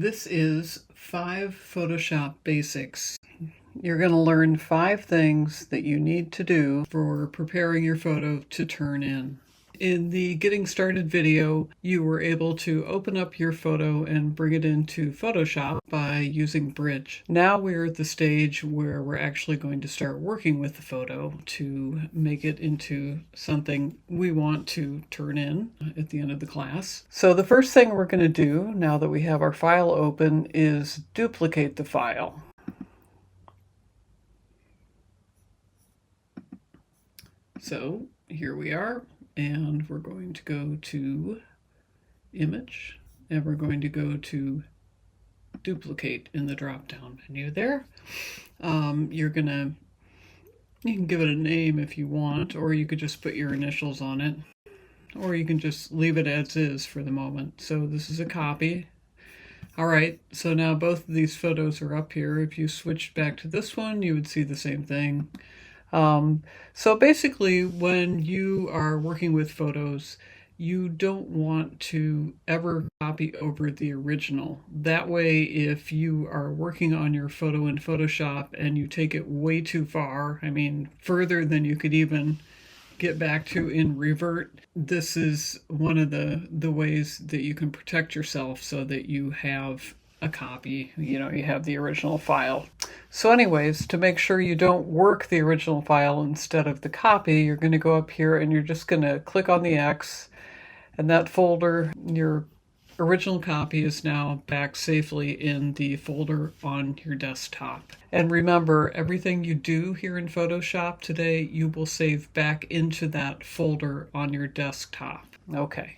This is 5 Photoshop basics. You're going to learn 5 things that you need to do for preparing your photo to turn in. In the Getting Started video, you were able to open up your photo and bring it into Photoshop by using Bridge. Now we're at the stage where we're actually going to start working with the photo to make it into something we want to turn in at the end of the class. So the first thing we're going to do, now that we have our file open, is duplicate the file. So here we are. And we're going to go to Image, and we're going to go to Duplicate in the drop-down menu there. You can give it a name if you want, or you could just put your initials on it, or you can just leave it as is for the moment. So this is a copy. All right, so now both of these photos are up here. If you switched back to this one, you would see the same thing. So basically, when you are working with photos, you don't want to ever copy over the original. That way, if you are working on your photo in Photoshop and you take it way too far, I mean, further than you could even get back to in Revert, this is one of the ways that you can protect yourself so that you have a copy, you have the original file. So anyways, to make sure you don't work the original file instead of the copy, you're going to go up here and you're just going to click on the X, and that folder, your original copy, is now back safely in the folder on your desktop. And remember, everything you do here in Photoshop today, you will save back into that folder on your desktop. Okay,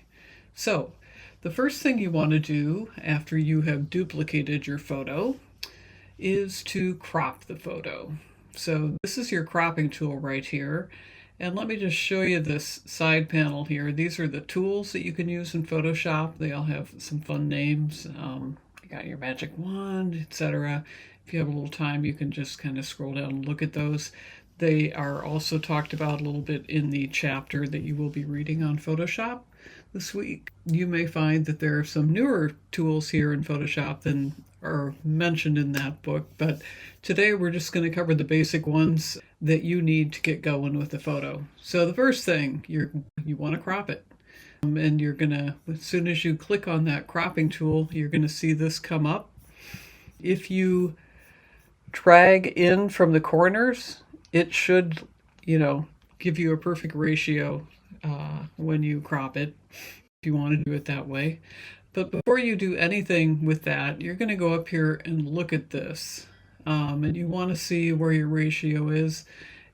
so the first thing you want to do after you have duplicated your photo is to crop the photo. So this is your cropping tool right here. And let me just show you this side panel here. These are the tools that you can use in Photoshop. They all have some fun names. You got your magic wand, etc. If you have a little time, you can just kind of scroll down and look at those. They are also talked about a little bit in the chapter that you will be reading on Photoshop this week. You may find that there are some newer tools here in Photoshop than are mentioned in that book, but today we're just going to cover the basic ones that you need to get going with the photo. So the first thing, you want to crop it. And you're going to, as soon as you click on that cropping tool, you're going to see this come up. If you drag in from the corners, it should, give you a perfect ratio when you crop it, if you want to do it that way. But before you do anything with that, you're going to go up here and look at this. And you want to see where your ratio is.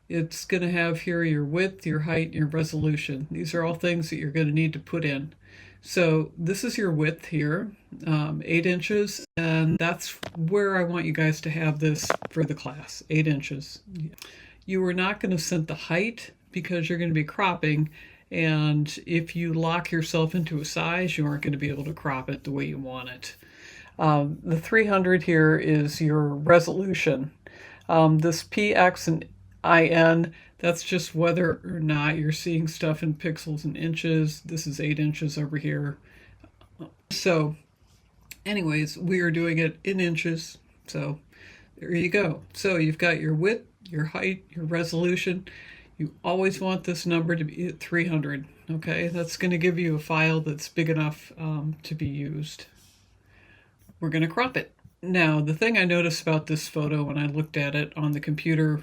It's going to have here your width, your height, your resolution. These are all things that you're going to need to put in. So this is your width here, 8 inches, and that's where I want you guys to have this for the class, 8 inches. You are not going to set the height because you're going to be cropping, and if you lock yourself into a size, you aren't going to be able to crop it the way you want it. The 300 here is your resolution. This PX and IN, that's just whether or not you're seeing stuff in pixels and inches. This is 8 inches over here. So anyways, we are doing it in inches. So there you go. So you've got your width, your height, your resolution. You always want this number to be at 300. Okay, that's going to give you a file that's big enough to be used. We're going to crop it. Now, the thing I noticed about this photo when I looked at it on the computer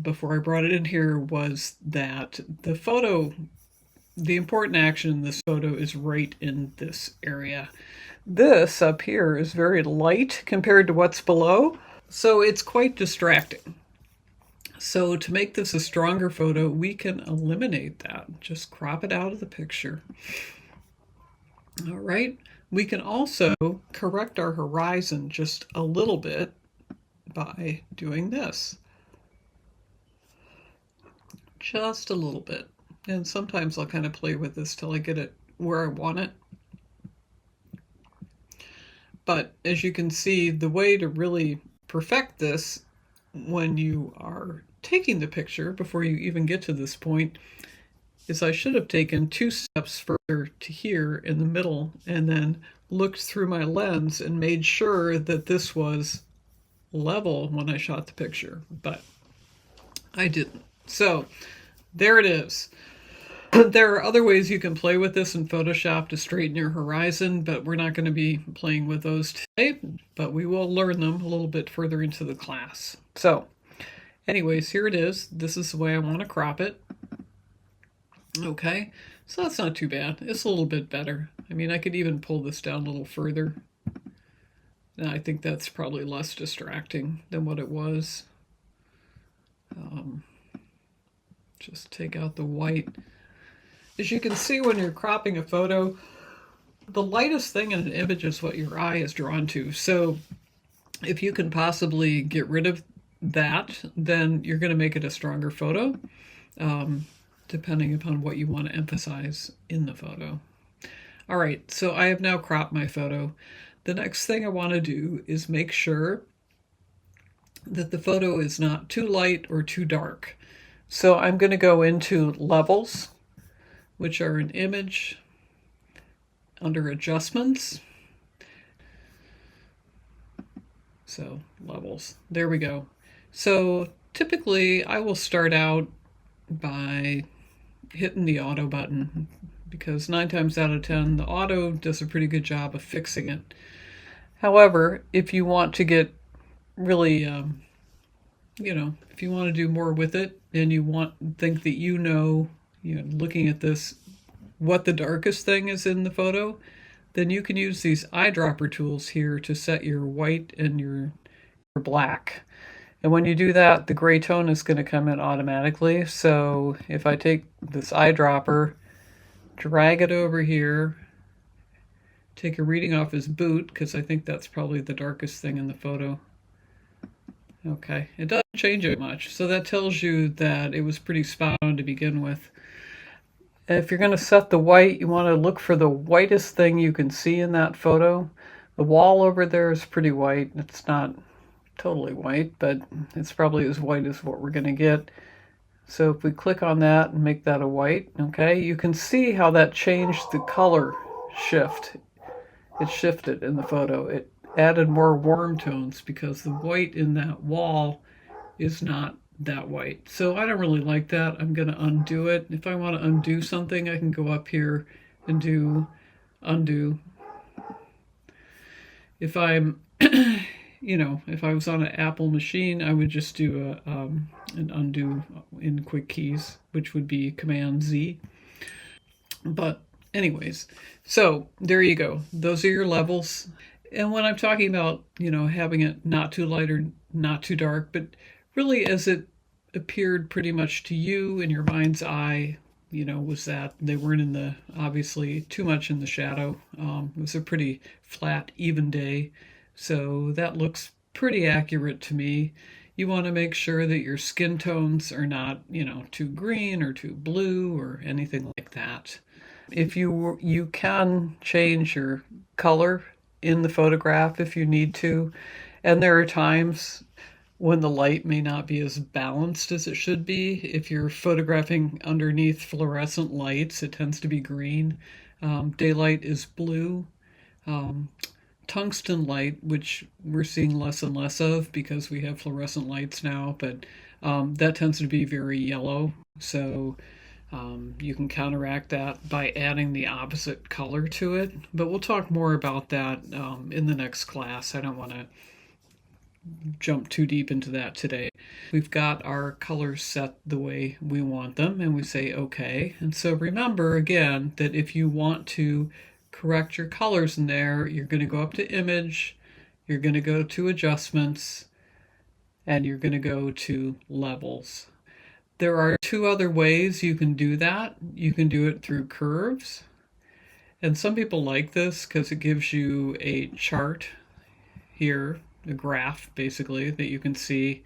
before I brought it in here was that the important action in this photo is right in this area. This up here is very light compared to what's below, so it's quite distracting. So to make this a stronger photo, we can eliminate that. Just crop it out of the picture. All right. We can also correct our horizon just a little bit by doing this. Just a little bit. And sometimes I'll kind of play with this till I get it where I want it. But as you can see, the way to really perfect this when you are taking the picture, before you even get to this point, is I should have taken 2 steps further to here in the middle and then looked through my lens and made sure that this was level when I shot the picture, but I didn't. So there it is. There are other ways you can play with this in Photoshop to straighten your horizon, but we're not going to be playing with those today, but we will learn them a little bit further into the class. So anyways, here it is. This is the way I want to crop it. Okay, so that's not too bad. It's a little bit better. I mean, I could even pull this down a little further. And I think that's probably less distracting than what it was. Just take out the white. As you can see when you're cropping a photo, the lightest thing in an image is what your eye is drawn to. So if you can possibly get rid of that, then you're going to make it a stronger photo, depending upon what you want to emphasize in the photo. All right, so I have now cropped my photo. The next thing I want to do is make sure that the photo is not too light or too dark. So I'm going to go into levels, which are an image, under adjustments. So levels, there we go. So typically I will start out by hitting the auto button because 9 times out of 10 the auto does a pretty good job of fixing it. However, if you want to get really, if you want to do more with it and you think that looking at this, what the darkest thing is in the photo, then you can use these eyedropper tools here to set your white and your black. And when you do that, the gray tone is going to come in automatically. So if I take this eyedropper, drag it over here, take a reading off his boot, because I think that's probably the darkest thing in the photo. Okay, it doesn't change it much. So that tells you that it was pretty spot on to begin with. If you're going to set the white, you want to look for the whitest thing you can see in that photo. The wall over there is pretty white. It's not totally white, but it's probably as white as what we're going to get. So if we click on that and make that a white, okay, you can see how that changed the color shift. It shifted in the photo. It added more warm tones because the white in that wall is not that white. So I don't really like that. I'm going to undo it. If I want to undo something, I can go up here and do undo. If I'm, if I was on an Apple machine, I would just do an undo in quick keys, which would be Command Z. But anyways, so there you go. Those are your levels. And when I'm talking about, having it not too light or not too dark, but really as it appeared pretty much to you in your mind's eye, was that they weren't obviously too much in the shadow. It was a pretty flat, even day. So that looks pretty accurate to me. You want to make sure that your skin tones are not, too green or too blue or anything like that. If you can change your color in the photograph if you need to, and there are times when the light may not be as balanced as it should be. If you're photographing underneath fluorescent lights, it tends to be green. Daylight is blue. Tungsten light, which we're seeing less and less of because we have fluorescent lights now, but that tends to be very yellow. So you can counteract that by adding the opposite color to it. But we'll talk more about that in the next class. I don't want to jump too deep into that today. We've got our colors set the way we want them, and we say OK. And so remember again that if you want to correct your colors in there, you're going to go up to Image, you're going to go to Adjustments, and you're going to go to Levels. There are 2 other ways you can do that. You can do it through curves, and some people like this because it gives you a chart here, a graph basically that you can see,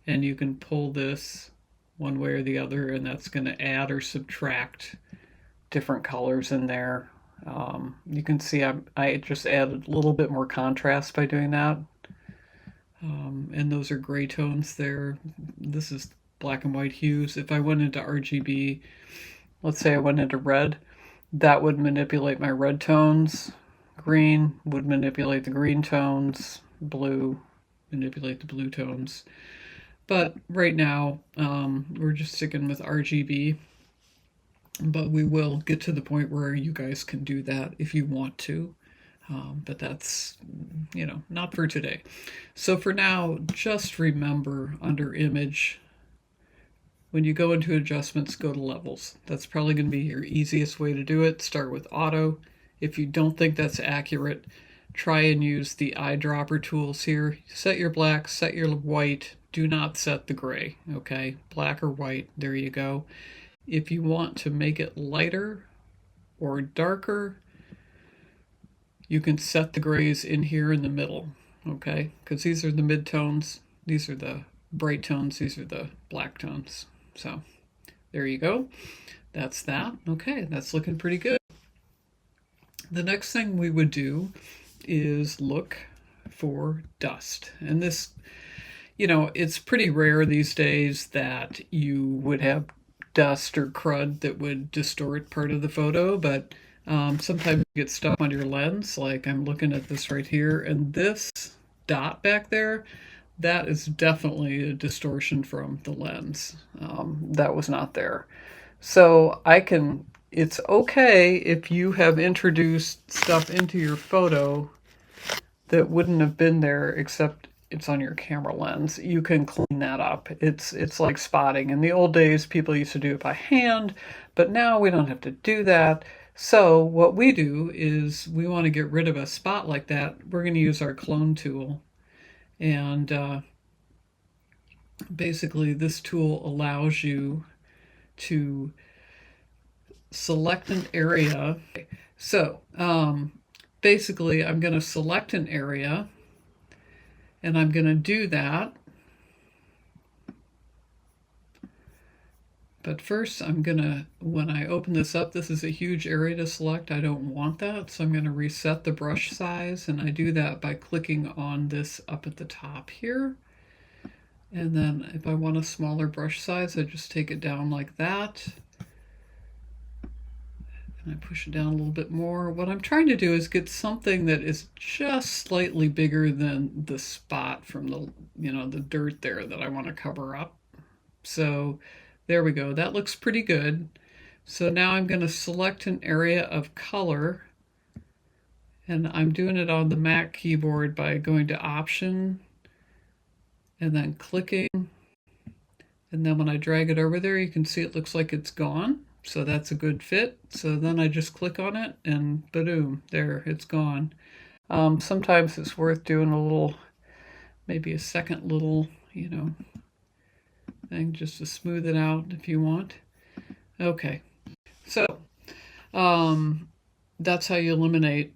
and you can pull this one way or the other, and that's going to add or subtract different colors in there. You can see I just added a little bit more contrast by doing that, and those are gray tones there. This is black and white hues. If I went into RGB, let's say I went into red, that would manipulate my red tones. Green would manipulate the green tones. Blue, manipulate the blue tones. But right now, we're just sticking with RGB. But we will get to the point where you guys can do that if you want to. But that's, not for today. So for now, just remember under image, when you go into adjustments, go to levels. That's probably going to be your easiest way to do it. Start with auto. If you don't think that's accurate, try and use the eyedropper tools here. Set your black, set your white. Do not set the gray, okay? Black or white, there you go. If you want to make it lighter or darker, you can set the grays in here in the middle, okay? Because these are the midtones, these are the bright tones, these are the black tones. So there you go. That's that. Okay, that's looking pretty good. The next thing we would do is look for dust. And this, it's pretty rare these days that you would have dust or crud that would distort part of the photo, but sometimes you get stuff on your lens. Like I'm looking at this right here, and this dot back there, that is definitely a distortion from the lens. That was not there. So it's okay if you have introduced stuff into your photo that wouldn't have been there except it's on your camera lens. You can clean that up. It's like spotting. In the old days, people used to do it by hand, but now we don't have to do that. So what we do is we want to get rid of a spot like that. We're going to use our clone tool. And basically this tool allows you to select an area. So basically I'm going to select an area, and I'm going to do that. But first when I open this up, this is a huge area to select. I don't want that, so I'm going to reset the brush size, and I do that by clicking on this up at the top here. And then if I want a smaller brush size, I just take it down like that. And I push it down a little bit more. What I'm trying to do is get something that is just slightly bigger than the spot from the dirt there that I want to cover up. So there we go. That looks pretty good. So now I'm going to select an area of color, and I'm doing it on the Mac keyboard by going to Option and then clicking. And then when I drag it over there, you can see it looks like it's gone. So that's a good fit. So then I just click on it and boom, there, it's gone. Sometimes it's worth doing a little, maybe a second little, thing just to smooth it out if you want. Okay, so that's how you eliminate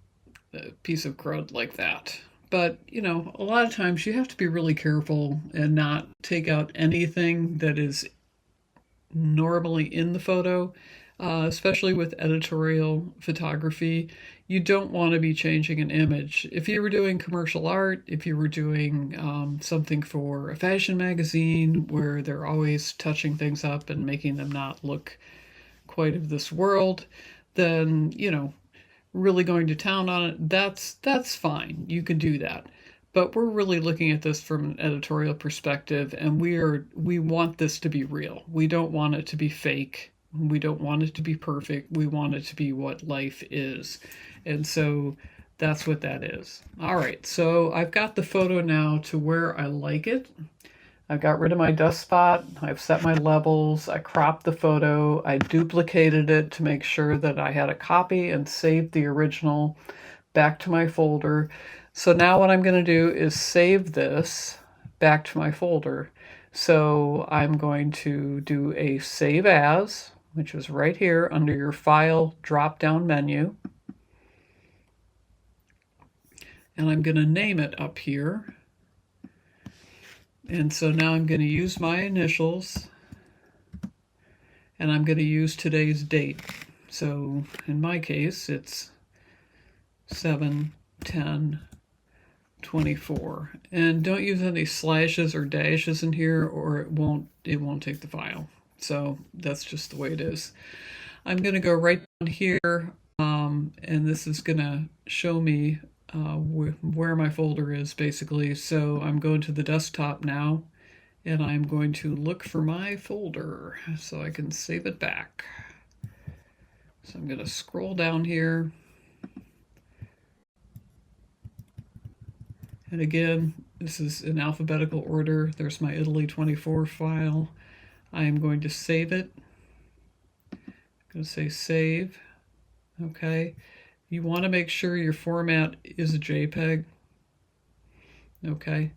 a piece of crud like that. But, a lot of times you have to be really careful and not take out anything that is normally in the photo, especially with editorial photography. You don't want to be changing an image. If you were doing commercial art, if you were doing something for a fashion magazine where they're always touching things up and making them not look quite of this world, then, really going to town on it, that's fine. You can do that. But we're really looking at this from an editorial perspective, and we want this to be real. We don't want it to be fake. We don't want it to be perfect. We want it to be what life is. And so that's what that is. All right, so I've got the photo now to where I like it. I've got rid of my dust spot. I've set my levels. I cropped the photo. I duplicated it to make sure that I had a copy and saved the original back to my folder. So now what I'm going to do is save this back to my folder. So I'm going to do a Save As, which is right here under your File drop-down menu. And I'm going to name it up here. And so now I'm going to use my initials, and I'm going to use today's date. So in my case, it's 7/10/24. And don't use any slashes or dashes in here, or it won't take the file. So that's just the way it is. I'm going to go right down here, and this is going to show me where my folder is basically. So I'm going to the desktop now, and I'm going to look for my folder so I can save it back. So I'm going to scroll down here. And again, this is in alphabetical order. There's my Italy 24 file. I am going to save it. I'm going to say save. Okay. You want to make sure your format is a JPEG. Okay.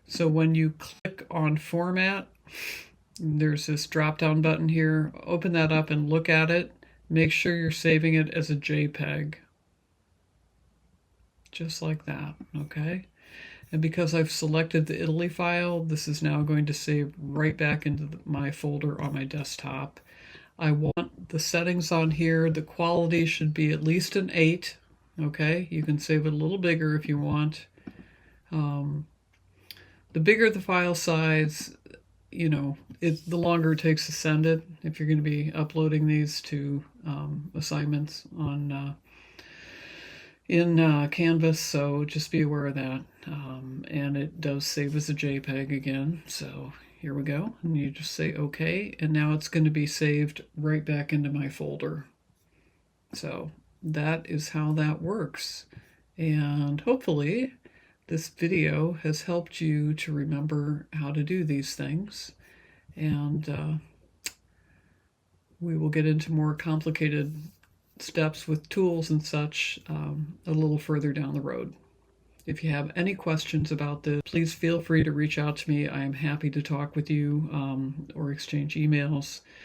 So when you click on format, there's this drop down button here. Open that up and look at it. Make sure you're saving it as a JPEG. Just like that. Okay. And because I've selected the Italy file, this is now going to save right back into my folder on my desktop. I want the settings on here. The quality should be at least an 8. Okay, you can save it a little bigger if you want. The bigger the file size, the longer it takes to send it if you're going to be uploading these to assignments on in Canvas, so just be aware of that. And it does save as a JPEG again, so here we go. And you just say OK, and now it's going to be saved right back into my folder. So that is how that works. And hopefully this video has helped you to remember how to do these things. And we will get into more complicated steps with tools and such a little further down the road. If you have any questions about this, please feel free to reach out to me. I am happy to talk with you or exchange emails.